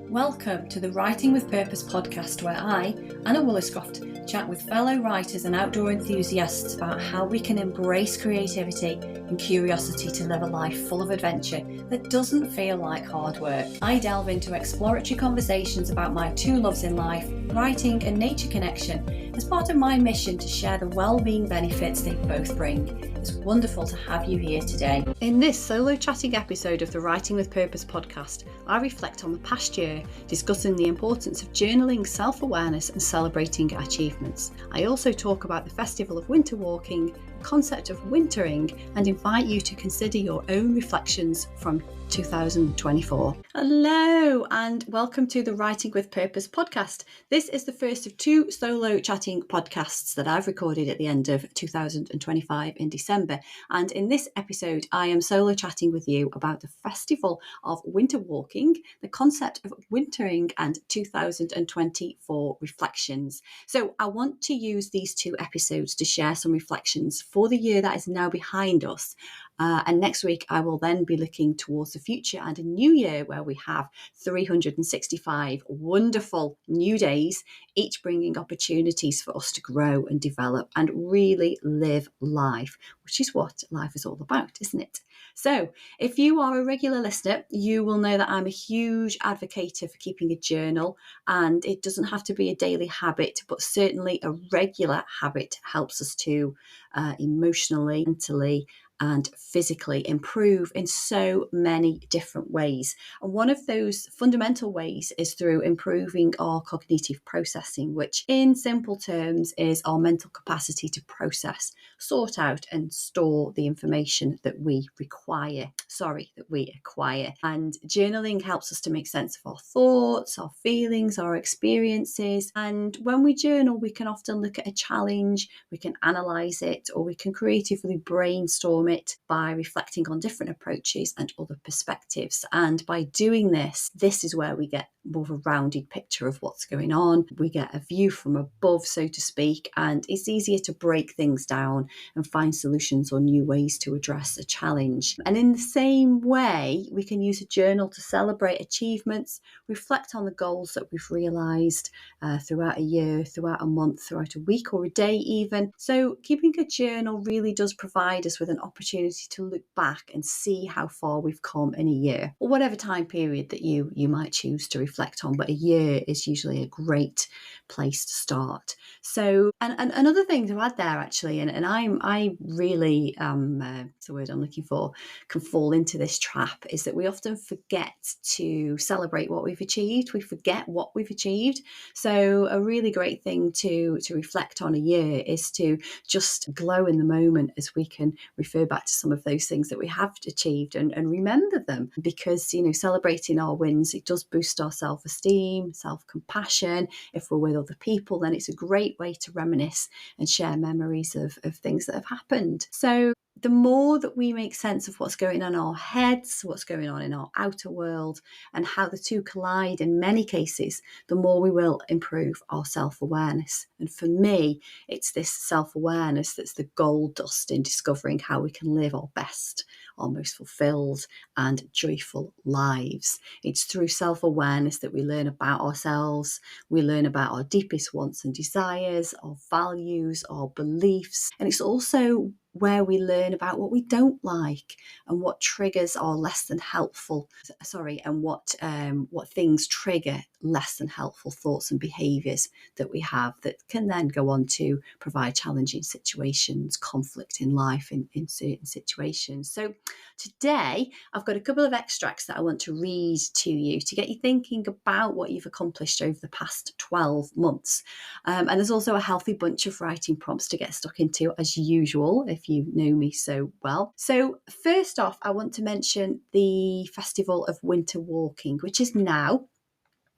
Welcome to the Writing with Purpose podcast, where I, Anna Woolliscroft, chat with fellow writers and outdoor enthusiasts about how we can embrace creativity and curiosity to live a life full of adventure that doesn't feel like hard work. I delve into exploratory conversations about my two loves in life, writing and nature connection, as part of my mission to share the well-being benefits they both bring. It's wonderful to have you here today. In this solo chatting episode of the Writing with Purpose podcast, I reflect on the past year, discussing the importance of journaling, self-awareness and celebrating achievements. I also talk about the Festival of Winter Walking, the concept of wintering, and invite you to consider your own reflections from 2024. Hello and welcome to the Writing with Purpose podcast. This is the first of two solo chatting podcasts that I've recorded at the end of 2025 in December. And in this episode, I am solo chatting with you about the Festival of Winter Walking, the concept of wintering, and 2024 reflections. So I want to use these two episodes to share some reflections for the year that is now behind us. And next week, I will then be looking towards the future and a new year where we have 365 wonderful new days, each bringing opportunities for us to grow and develop and really live life, which is what life is all about, isn't it? So if you are a regular listener, you will know that I'm a huge advocate for keeping a journal, and it doesn't have to be a daily habit, but certainly a regular habit helps us to emotionally, mentally, and physically improve in so many different ways. And one of those fundamental ways is through improving our cognitive processing, which in simple terms is our mental capacity to process, sort out and store the information that we acquire. And journaling helps us to make sense of our thoughts, our feelings, our experiences. And when we journal, we can often look at a challenge, we can analyze it, or we can creatively brainstorm it by reflecting on different approaches and other perspectives. And by doing this is where we get more of a rounded picture of what's going on. We get a view from above, so to speak, and it's easier to break things down and find solutions or new ways to address a challenge. And in the same way, we can use a journal to celebrate achievements, reflect on the goals that we've realised throughout a year, throughout a month, throughout a week or a day even. So keeping a journal really does provide us with an opportunity to look back and see how far we've come in a year, or whatever time period that you might choose to reflect on, but a year is usually a great place to start. So, and another thing to add there actually, and I really, it's the word I'm looking for, can fall into this trap, is that we often forget to celebrate what we've achieved. We forget what we've achieved. So a really great thing to reflect on a year is to just glow in the moment, as we can refer back to some of those things that we have achieved and remember them, because, celebrating our wins, it does boost our self-esteem, self-compassion. If we're with other people, then it's a great way to reminisce and share memories of things that have happened. So the more that we make sense of what's going on in our heads, what's going on in our outer world, and how the two collide in many cases, the more we will improve our self-awareness. And for me, it's this self-awareness that's the gold dust in discovering how we can live our best, our most fulfilled and joyful lives. It's through self-awareness that we learn about ourselves, we learn about our deepest wants and desires, our values, our beliefs, and it's also where we learn about what we don't like and what triggers are less than helpful, and what things trigger less than helpful thoughts and behaviours that we have that can then go on to provide challenging situations, conflict in life in certain situations. So today I've got a couple of extracts that I want to read to you to get you thinking about what you've accomplished over the past 12 months. And there's also a healthy bunch of writing prompts to get stuck into, as usual, if you know me so well. So first off, I want to mention the Festival of Winter Walking, which is now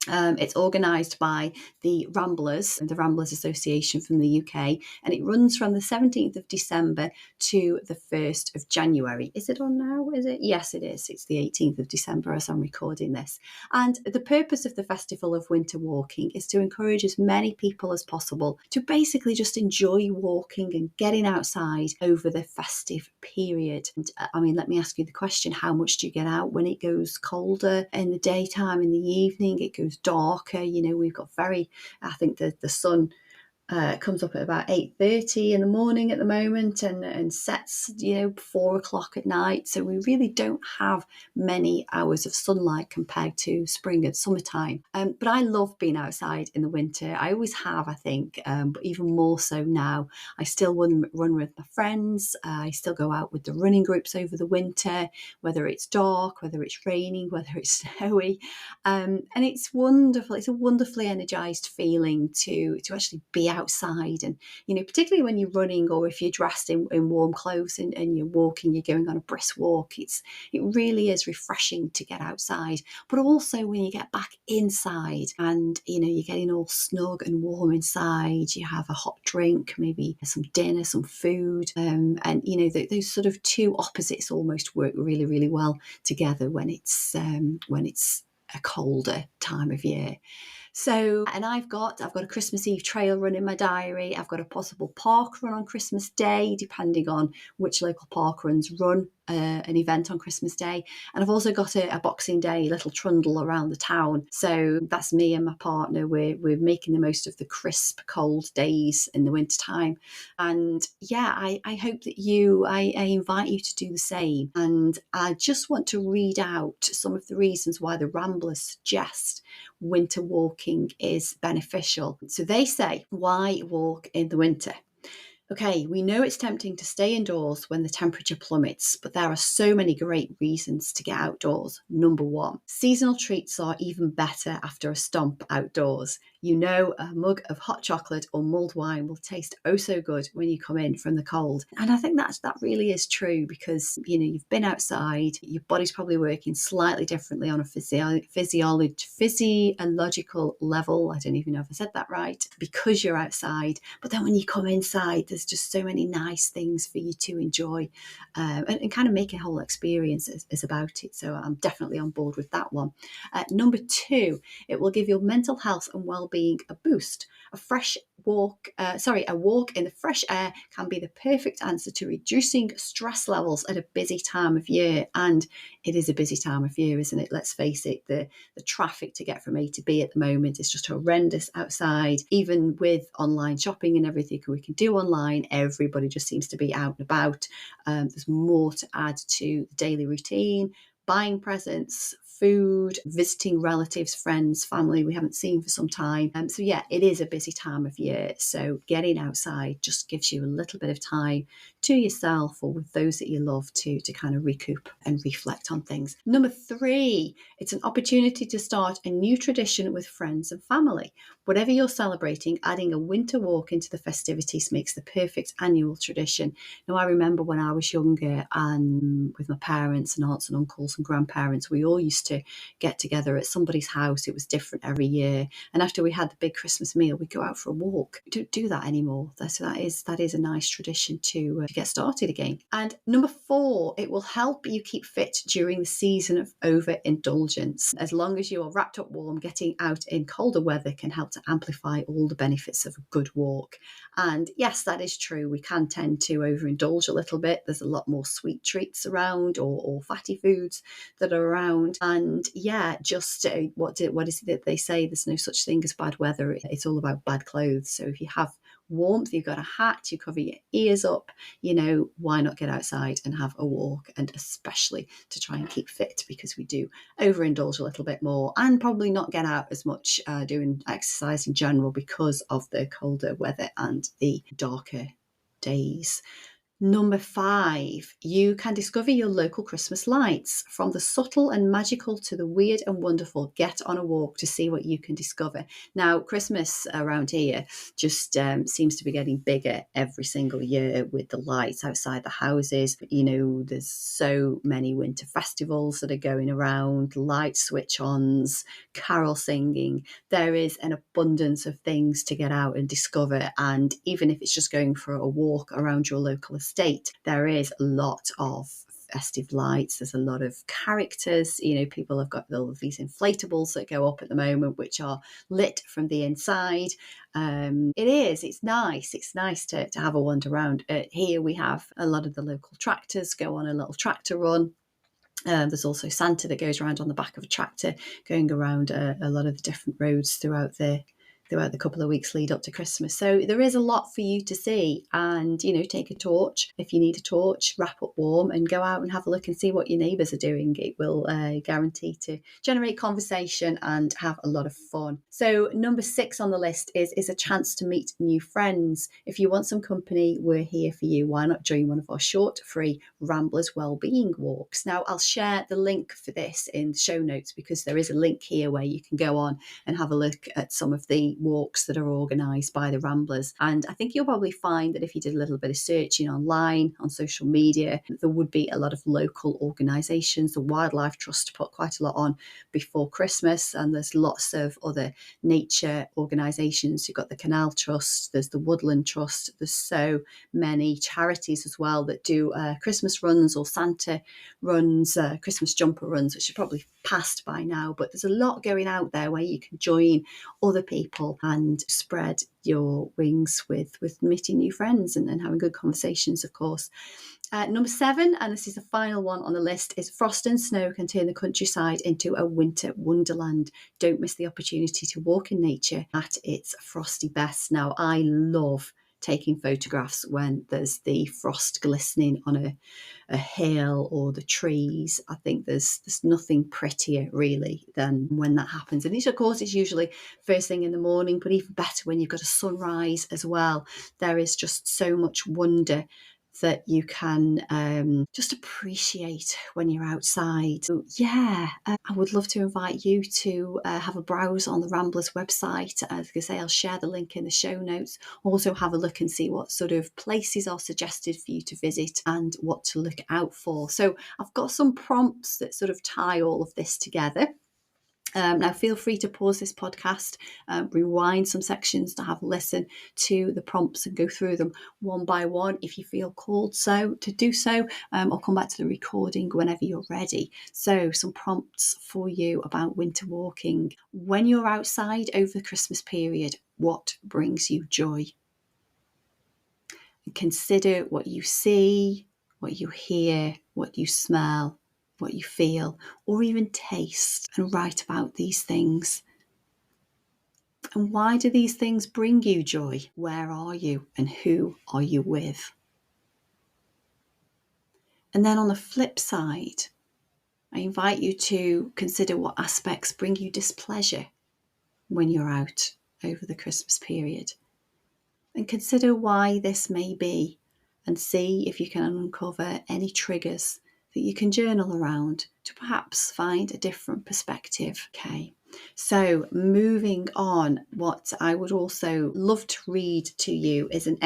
It's organised by the Ramblers Association from the UK, and it runs from the 17th of December to the 1st of January. Is it on now? Is it? Yes, it is. It's the 18th of December as I'm recording this. And the purpose of the Festival of Winter Walking is to encourage as many people as possible to basically just enjoy walking and getting outside over the festive period. And let me ask you the question, how much do you get out when it goes colder in the daytime, in the evening? It goes darker. We've got I think the sun comes up at about 8:30 in the morning at the moment, and sets 4 o'clock at night. So we really don't have many hours of sunlight compared to spring and summertime. But I love being outside in the winter. I always have, I think, but even more so now. I still run with my friends. I still go out with the running groups over the winter, whether it's dark, whether it's raining, whether it's snowy. And it's wonderful. It's a wonderfully energized feeling to actually be outside. And, particularly when you're running, or if you're dressed in warm clothes and you're walking, you're going on a brisk walk, it really is refreshing to get outside. But also when you get back inside and, you're getting all snug and warm inside, you have a hot drink, maybe some dinner, some food. And, those sort of two opposites almost work really, really well together when it's a colder time of year. So, and I've got a Christmas Eve trail run in my diary. I've got a possible park run on Christmas Day, depending on which local park runs run an event on Christmas Day. And I've also got a Boxing Day little trundle around the town. So that's me and my partner. We're making the most of the crisp, cold days in the wintertime. And yeah, I hope that I invite you to do the same. And I just want to read out some of the reasons why the Ramblers suggest winter walking is beneficial. So they say, why walk in the winter? Okay, we know it's tempting to stay indoors when the temperature plummets, but there are so many great reasons to get outdoors. Number one, seasonal treats are even better after a stomp outdoors. A mug of hot chocolate or mulled wine will taste oh so good when you come in from the cold. And I think that really is true, because, you've been outside, your body's probably working slightly differently on a physiological level. I don't even know if I said that right, because you're outside. But then when you come inside, there's just so many nice things for you to enjoy, and kind of make a whole experience is about it. So I'm definitely on board with that one. Number two, it will give your mental health and well-being a boost. A walk in the fresh air can be the perfect answer to reducing stress levels at a busy time of year. And it is a busy time of year, isn't it? Let's face it, the traffic to get from A to B at the moment is just horrendous outside. Even with online shopping and everything we can do online, everybody just seems to be out and about. There's more to add to the daily routine, buying presents, food, visiting relatives, friends, family we haven't seen for some time. So yeah, it is a busy time of year. So getting outside just gives you a little bit of time to yourself or with those that you love to kind of recoup and reflect on things. Number three, it's an opportunity to start a new tradition with friends and family. Whatever you're celebrating, adding a winter walk into the festivities makes the perfect annual tradition. Now, I remember when I was younger and with my parents and aunts and uncles and grandparents, we all used to get together at somebody's house. It was different every year. And after we had the big Christmas meal, we'd go out for a walk. We don't do that anymore. So that is a nice tradition to get started again. And number four, it will help you keep fit during the season of overindulgence. As long as you are wrapped up warm, getting out in colder weather can help to amplify all the benefits of a good walk. And yes, that is true. We can tend to overindulge a little bit. There's a lot more sweet treats around or fatty foods that are around. And yeah, just what is it that they say? There's no such thing as bad weather. It's all about bad clothes. So if you have warmth, you've got a hat, you cover your ears up, why not get outside and have a walk? And especially to try and keep fit, because we do overindulge a little bit more and probably not get out as much doing exercise in general because of the colder weather and the darker days. Number 5, you can discover your local Christmas lights. From the subtle and magical to the weird and wonderful, get on a walk to see what you can discover. Now, Christmas around here just seems to be getting bigger every single year with the lights outside the houses. You know, there's so many winter festivals that are going around, light switch-ons, carol singing. There is an abundance of things to get out and discover. And even if it's just going for a walk around your local estate, there is a lot of festive lights. There's a lot of characters. You know, people have got all of these inflatables that go up at the moment, which are lit from the inside. It's nice. It's nice to have a wander around. Here we have a lot of the local tractors go on a little tractor run. There's also Santa that goes around on the back of a tractor, going around a lot of the different roads throughout the couple of weeks lead up to Christmas. So there is a lot for you to see, and, you know, take a torch if you need a torch, wrap up warm and go out and have a look and see what your neighbours are doing. It will guarantee to generate conversation and have a lot of fun. So number 6 on the list is a chance to meet new friends. If you want some company, we're here for you. Why not join one of our short, free Ramblers Wellbeing Walks? Now, I'll share the link for this in the show notes, because there is a link here where you can go on and have a look at some of the walks that are organised by the Ramblers. And I think you'll probably find that if you did a little bit of searching online, on social media, there would be a lot of local organisations. The Wildlife Trust put quite a lot on before Christmas, and there's lots of other nature organisations. You've got the Canal Trust, there's the Woodland Trust, there's so many charities as well that do Christmas runs or Santa runs, Christmas jumper runs, which are probably past by now, but there's a lot going out there where you can join other people and spread your wings with meeting new friends and having good conversations, of course. Number 7, and this is the final one on the list, is frost and snow can turn the countryside into a winter wonderland. Don't miss the opportunity to walk in nature at its frosty best. Now, I love taking photographs when there's the frost glistening on a hill or the trees. I think there's nothing prettier really than when that happens. And of course, it's usually first thing in the morning, but even better when you've got a sunrise as well. There is just so much wonder that you can just appreciate when you're outside. So, I would love to invite you to have a browse on the Ramblers website. As I say, I'll share the link in the show notes. Also have a look and see what sort of places are suggested for you to visit and what to look out for. So I've got some prompts that sort of tie all of this together. Now, feel free to pause this podcast, rewind some sections to have a listen to the prompts and go through them one by one if you feel called to do so, or come back to the recording whenever you're ready. So some prompts for you about winter walking. When you're outside over the Christmas period, what brings you joy? Consider what you see, what you hear, what you smell, what you feel, or even taste, and write about these things. And why do these things bring you joy? Where are you and who are you with? And then on the flip side, I invite you to consider what aspects bring you displeasure when you're out over the Christmas period. And consider why this may be, and see if you can uncover any triggers that you can journal around to perhaps find a different perspective. Okay, so moving on, what I would also love to read to you is a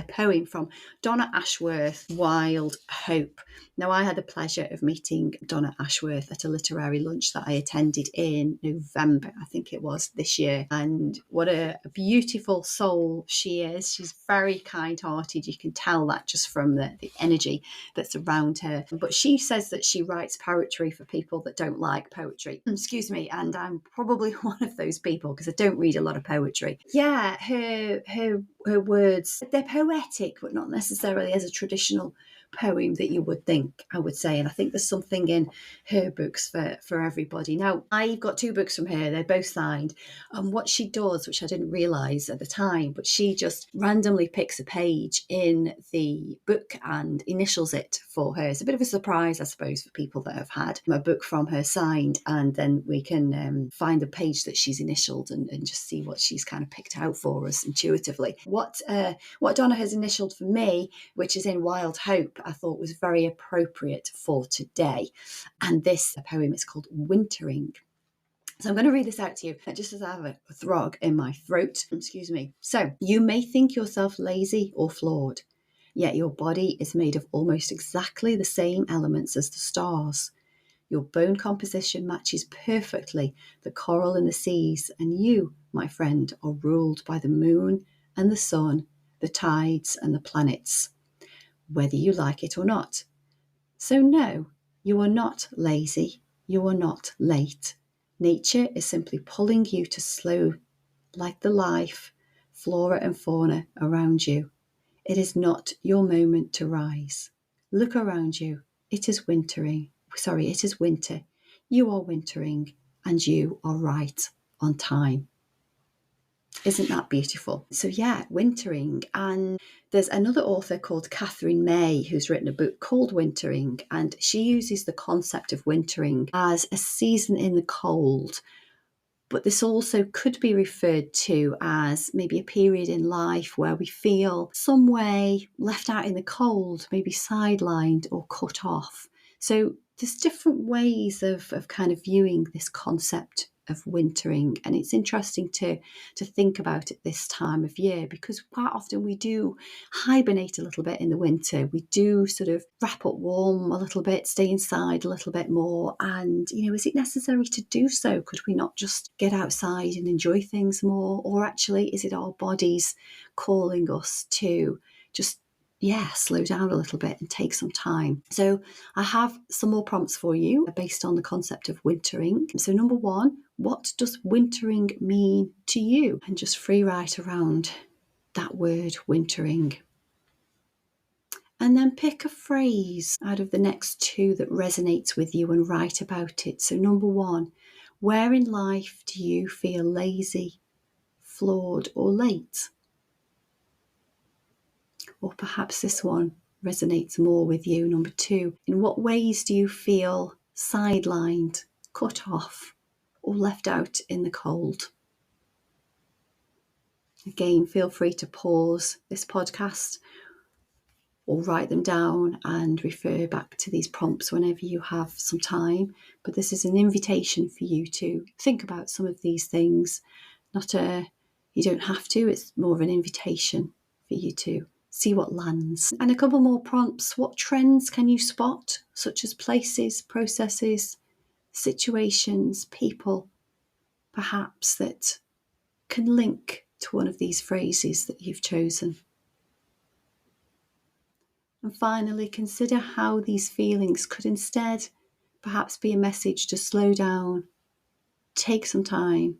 poem from Donna Ashworth, Wild Hope. Now, I had the pleasure of meeting Donna Ashworth at a literary lunch that I attended in November, I think it was, this year. And what a beautiful soul she is. She's very kind-hearted. You can tell that just from the energy that's around her. But she says that she writes poetry for people that don't like poetry. Excuse me, and I'm probably one of those people because I don't read a lot of poetry. Her words, they're poetic, but not necessarily as a traditional poem that you would think, I would say. And I think there's something in her books for everybody. Now, I've got 2 books from her. They're both signed. And what she does, which I didn't realise at the time, but she just randomly picks a page in the book and initials it for her. It's a bit of a surprise, I suppose, for people that have had a book from her signed, and then we can find the page that she's initialed and just see what she's kind of picked out for us intuitively. What Donna has initialed for me, which is in Wild Hope, I thought was very appropriate for today. And this poem is called Wintering. So I'm going to read this out to you just as I have a throg in my throat. Excuse me. So, you may think yourself lazy or flawed, yet your body is made of almost exactly the same elements as the stars. Your bone composition matches perfectly the coral in the seas, and you, my friend, are ruled by the moon and the sun, the tides and the planets, whether you like it or not. So no, you are not lazy, you are not late. Nature is simply pulling you to slow like the life, flora and fauna around you. It is not your moment to rise. Look around you. It is wintering. It is winter. You are wintering and you are right on time. Isn't that beautiful? So yeah, wintering. And there's another author called Catherine May who's written a book called Wintering, and she uses the concept of wintering as a season in the cold. But this also could be referred to as maybe a period in life where we feel some way left out in the cold, maybe sidelined or cut off. So there's different ways of kind of viewing this concept of wintering, and it's interesting to think about it this time of year, because quite often we do hibernate a little bit in the winter. We do sort of wrap up warm a little bit, stay inside a little bit more, and is it necessary to do so? Could we not just get outside and enjoy things more? Or actually, is it our bodies calling us to just slow down a little bit and take some time? So I have some more prompts for you based on the concept of wintering. So number 1, what does wintering mean to you? And just free write around that word wintering. And then pick a phrase out of the next 2 that resonates with you and write about it. So number 1, where in life do you feel lazy, flawed or late? Or perhaps this one resonates more with you. Number 2, in what ways do you feel sidelined, cut off, or left out in the cold? Again, feel free to pause this podcast or write them down and refer back to these prompts whenever you have some time. But this is an invitation for you to think about some of these things. You don't have to, it's more of an invitation for you to see what lands. And a couple more prompts. What trends can you spot, such as places, processes, situations, people, perhaps, that can link to one of these phrases that you've chosen? And finally, consider how these feelings could instead perhaps be a message to slow down, take some time,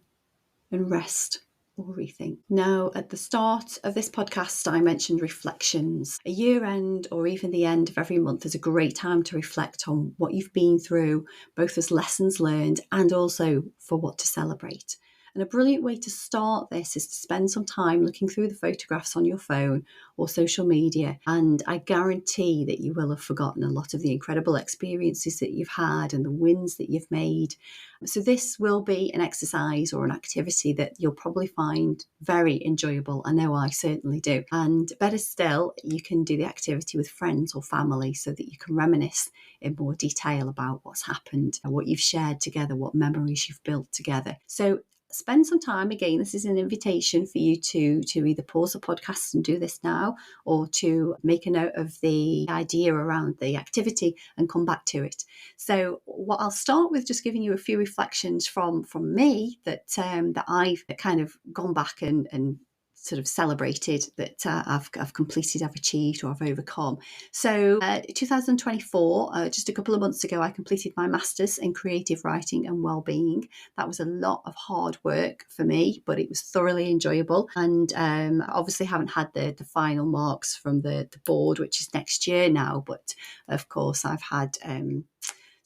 and rest or rethink. Now, at the start of this podcast, I mentioned reflections. A year end or even the end of every month is a great time to reflect on what you've been through, both as lessons learned and also for what to celebrate. And a brilliant way to start this is to spend some time looking through the photographs on your phone or social media. And I guarantee that you will have forgotten a lot of the incredible experiences that you've had and the wins that you've made. So this will be an exercise or an activity that you'll probably find very enjoyable. I know I certainly do. And better still, you can do the activity with friends or family so that you can reminisce in more detail about what's happened, what you've shared together, what memories you've built together. So spend some time. Again, this is an invitation for you to either pause the podcast and do this now, or to make a note of the idea around the activity and come back to it. So what I'll start with, just giving you a few reflections from me that I've kind of gone back and sort of celebrated that I've completed, I've achieved, or I've overcome. So 2024, just a couple of months ago, I completed my master's in creative writing and wellbeing. That was a lot of hard work for me, but it was thoroughly enjoyable. And obviously haven't had the final marks from the board, which is next year now. But of course, I've had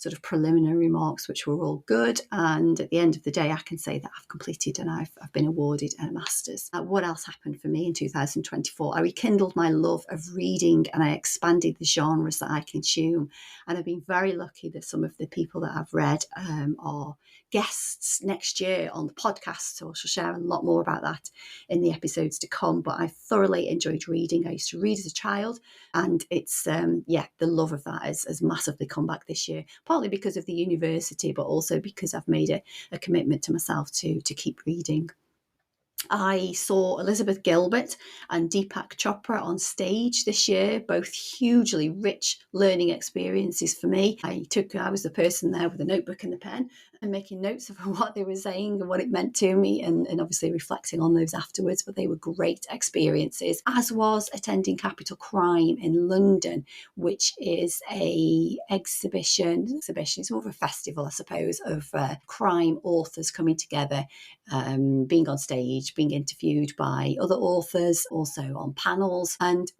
sort of preliminary marks, which were all good. And at the end of the day, I can say that I've completed and I've been awarded a master's. What else happened for me in 2024? I rekindled my love of reading and I expanded the genres that I consume. And I've been very lucky that some of the people that I've read are guests next year on the podcast. So I shall share a lot more about that in the episodes to come. But I thoroughly enjoyed reading. I used to read as a child, and it's the love of that has massively come back this year, partly because of the university, but also because I've made a commitment to myself to keep reading. I saw Elizabeth Gilbert and Deepak Chopra on stage this year, both hugely rich learning experiences for me. I was the person there with a notebook and a pen and making notes of what they were saying and what it meant to me, and obviously reflecting on those afterwards, but they were great experiences, as was attending Capital Crime in London, which is a exhibition, it's more of a festival, I suppose, of crime authors coming together, being on stage, being interviewed by other authors, also on panels. And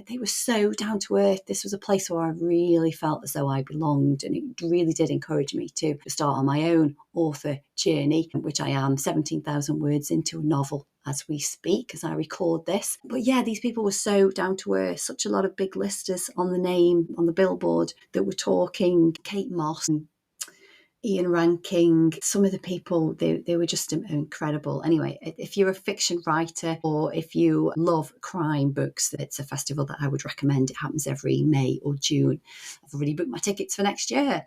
they were so down to earth. This was a place where I really felt as though I belonged, and it really did encourage me to start on my own author journey, which I am 17,000 words into a novel as we speak, as I record this. But yeah, these people were so down to earth, such a lot of big listers on the billboard that were talking. Kate Moss and Ian Ranking, some of the people, they were just incredible. Anyway, if you're a fiction writer or if you love crime books, it's a festival that I would recommend. It happens every May or June. I've already booked my tickets for next year.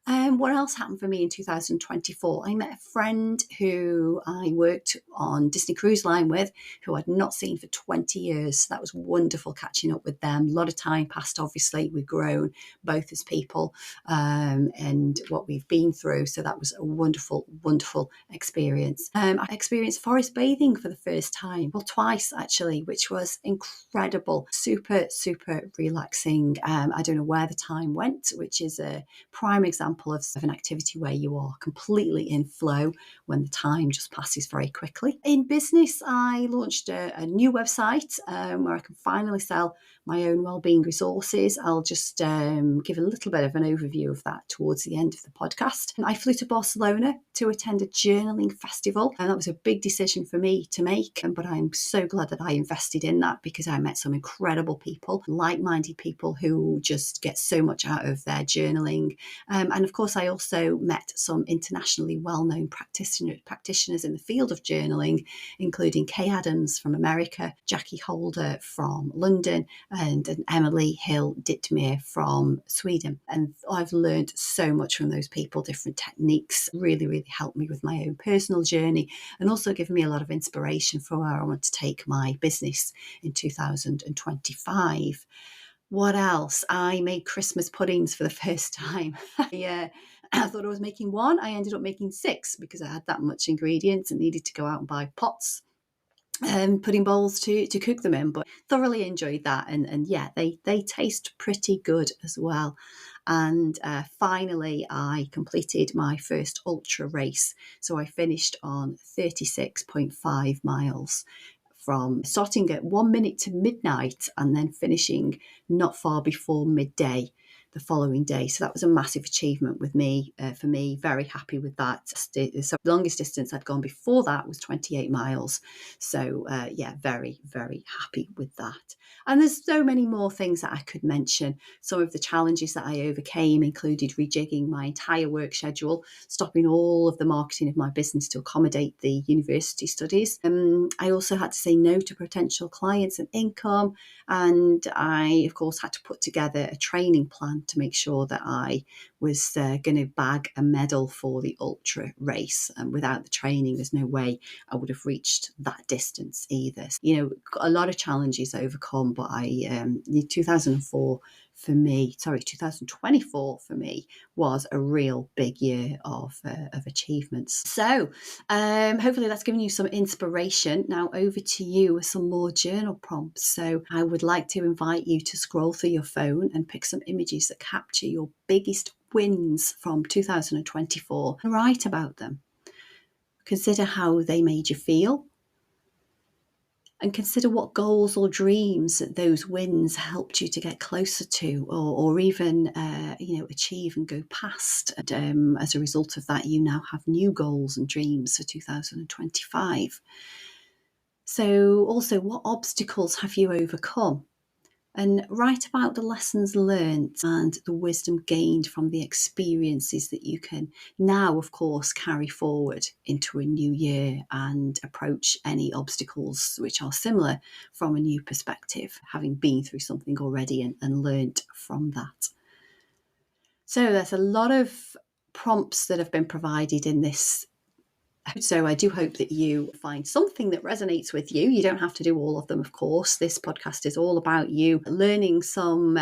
What else happened for me in 2024? I met a friend who I worked on Disney Cruise Line with, who I'd not seen for 20 years. That was wonderful catching up with them. A lot of time passed, obviously. We've grown both as people and what we've been through. So that was a wonderful, wonderful experience. I experienced forest bathing for the first time, well, twice actually, which was incredible. Super, super relaxing. I don't know where the time went, which is a prime example of an activity where you are completely in flow when the time just passes very quickly. In business, I launched a new website where I can finally sell my own wellbeing resources. I'll just give a little bit of an overview of that towards the end of the podcast. I flew to Barcelona to attend a journaling festival, and that was a big decision for me to make, but I'm so glad that I invested in that because I met some incredible people, like-minded people who just get so much out of their journaling. And of course, I also met some internationally well-known practitioners in the field of journaling, including Kay Adams from America, Jackie Holder from London, and Emily Hill Dittmer from Sweden. And I've learned so much from those people, different techniques, really, really helped me with my own personal journey, and also given me a lot of inspiration for where I want to take my business in 2025. What else? I made Christmas puddings for the first time. I thought I was making one. I ended up making 6 because I had that much ingredients and needed to go out and buy pots and pudding bowls to cook them in. But thoroughly enjoyed that. And yeah, they taste pretty good as well. And finally, I completed my first ultra race. So I finished on 36.5 miles, from starting at 1 minute to midnight and then finishing not far before midday the following day. So that was a massive achievement with me, for me, very happy with that. So the longest distance I'd gone before that was 28 miles. So very, very happy with that. And there's so many more things that I could mention. Some of the challenges that I overcame included rejigging my entire work schedule, stopping all of the marketing of my business to accommodate the university studies. I also had to say no to potential clients and income. And I, of course, had to put together a training plan to make sure that I was going to bag a medal for the ultra race. And without the training, there's no way I would have reached that distance either. So, a lot of challenges overcome, but 2004 for me, 2024 for me was a real big year of achievements. So hopefully that's given you some inspiration. Now over to you with some more journal prompts. So I would like to invite you to scroll through your phone and pick some images that capture your biggest wins from 2024 and write about them. Consider how they made you feel, and consider what goals or dreams that those wins helped you to get closer to, or even achieve and go past. And as a result of that, you now have new goals and dreams for 2025. So also, what obstacles have you overcome? And write about the lessons learned and the wisdom gained from the experiences that you can now, of course, carry forward into a new year and approach any obstacles which are similar from a new perspective, having been through something already and learnt from that. So there's a lot of prompts that have been provided in this. So I do hope that you find something that resonates with you. You don't have to do all of them, of course. This podcast is all about you learning some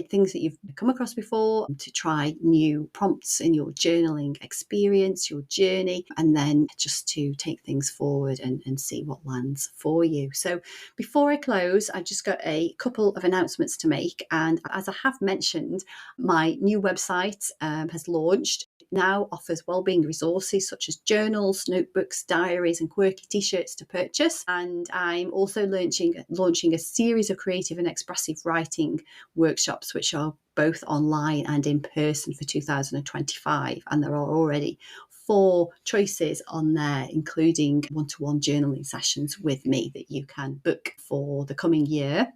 things that you've come across before, to try new prompts in your journaling experience, your journey, and then just to take things forward and see what lands for you. So before I close, I've just got a couple of announcements to make. And as I have mentioned, my new website has launched. Now offers wellbeing resources such as journals, notebooks, diaries and quirky t-shirts to purchase. And I'm also launching a series of creative and expressive writing workshops, which are both online and in person for 2025. And there are already 4 choices on there, including one-to-one journaling sessions with me that you can book for the coming year.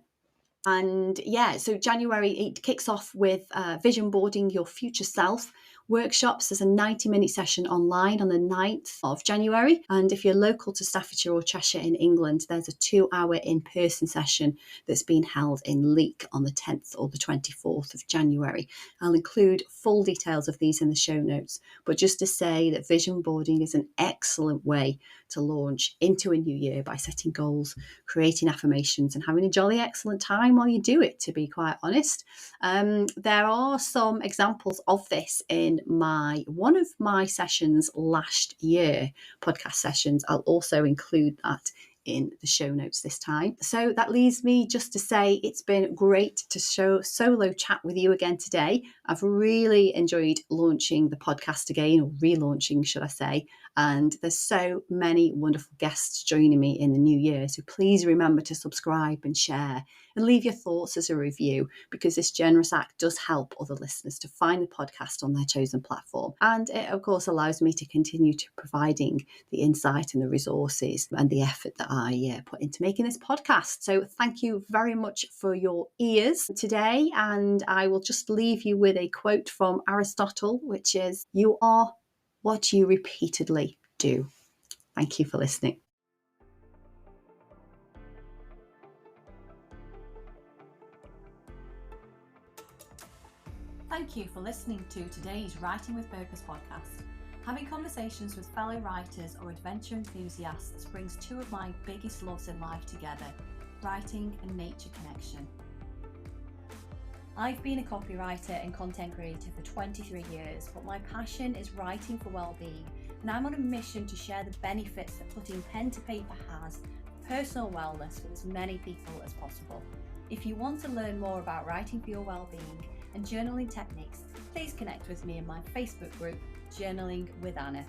And so January, it kicks off with vision boarding your future self workshops. There's a 90-minute session online on the 9th of January. And if you're local to Staffordshire or Cheshire in England, there's a 2-hour in-person session that's being held in Leek on the 10th or the 24th of January. I'll include full details of these in the show notes. But just to say that vision boarding is an excellent way to launch into a new year by setting goals, creating affirmations and having a jolly excellent time while you do it, to be quite honest. There are some examples of this in one of my sessions last year, podcast sessions. I'll also include that in the show notes this time. So that leaves me just to say it's been great to solo chat with you again today. I've really enjoyed launching the podcast again, or relaunching, should I say. And there's so many wonderful guests joining me in the new year. So please remember to subscribe and share and leave your thoughts as a review, because this generous act does help other listeners to find the podcast on their chosen platform. And it, of course, allows me to continue to providing the insight and the resources and the effort that I put into making this podcast. So thank you very much for your ears today. And I will just leave you with a quote from Aristotle, which is, "You are what you repeatedly do." Thank you for listening. Thank you for listening to today's Writing with Purpose podcast. Having conversations with fellow writers or adventure enthusiasts brings 2 of my biggest loves in life together, writing and nature connection. I've been a copywriter and content creator for 23 years, but my passion is writing for well-being, and I'm on a mission to share the benefits that putting pen to paper has for personal wellness with as many people as possible. If you want to learn more about writing for your well-being and journaling techniques, please connect with me in my Facebook group, Journaling with Anna.